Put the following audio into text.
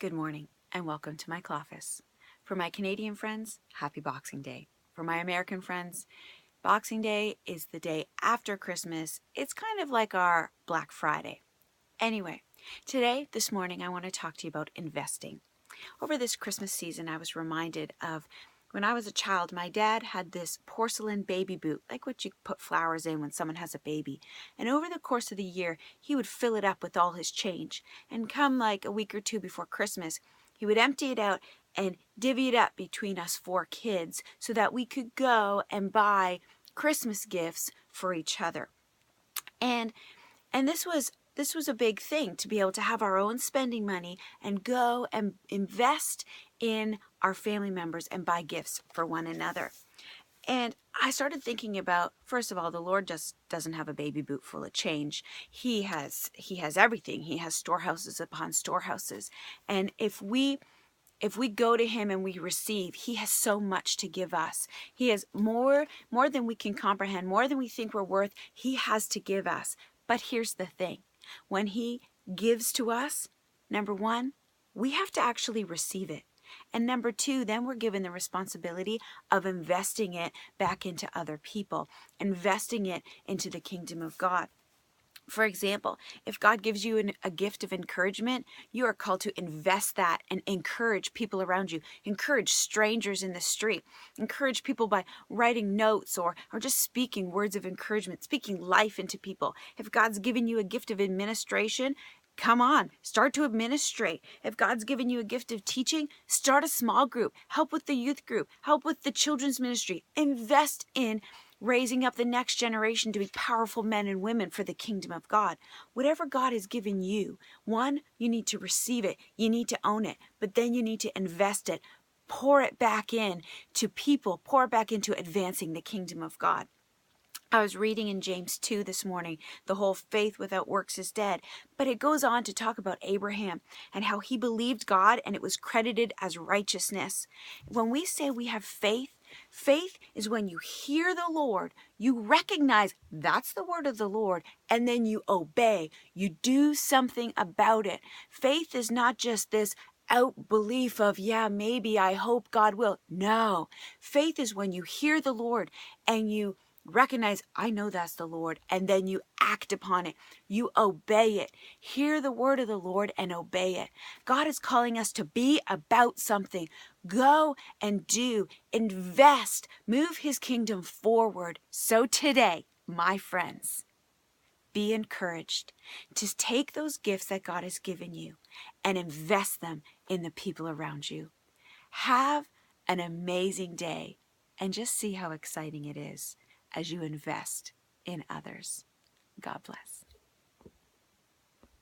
Good morning and welcome to my Cloffice. For my Canadian friends, happy Boxing Day. For my American friends, Boxing Day is the day after Christmas. It's kind of like our Black Friday. Anyway, this morning, I want to talk to you about investing. Over this Christmas season, I was reminded of when I was a child, my dad had this porcelain baby boot, like what you put flowers in when someone has a baby. And over the course of the year, he would fill it up with all his change. And come like a week or two before Christmas, he would empty it out and divvy it up between us four kids so that we could go and buy Christmas gifts for each other. And this was a big thing, to be able to have our own spending money and go and invest in our family members and buy gifts for one another. And I started thinking about, first of all, the Lord just doesn't have a baby boot full of change. He has everything. He has storehouses upon storehouses. And if we go to him and we receive, he has so much to give us. He has more than we can comprehend, more than we think we're worth. He has to give us. But here's the thing. When he gives to us, number one, we have to actually receive it. And number two, then we're given the responsibility of investing it back into other people, investing it into the kingdom of God. For example, if God gives you a gift of encouragement, you are called to invest that and encourage people around you. Encourage strangers in the street. Encourage people by writing notes or just speaking words of encouragement, speaking life into people. If God's given you a gift of administration, come on, start to administrate. If God's given you a gift of teaching, start a small group. Help with the youth group. Help with the children's ministry. Invest in raising up the next generation to be powerful men and women for the kingdom of God. Whatever God has given you, one, you need to receive it. You need to own it. But then you need to invest it. Pour it back in to people. Pour it back into advancing the kingdom of God. I was reading in James 2 this morning, the whole faith without works is dead. But it goes on to talk about Abraham and how he believed God and it was credited as righteousness. When we say we have faith, faith is when you hear the Lord, you recognize that's the word of the Lord, and then you obey. You do something about it. Faith is not just this out belief of, yeah, maybe, I hope God will. No. Faith is when you hear the Lord and you recognize, I know that's the Lord, and then you act upon it. You obey it. Hear the word of the Lord and obey it. God is calling us to be about something. Go and do. Invest. Move his kingdom forward. So today, my friends, be encouraged to take those gifts that God has given you and invest them in the people around you. Have an amazing day and just see how exciting it is as you invest in others. God bless.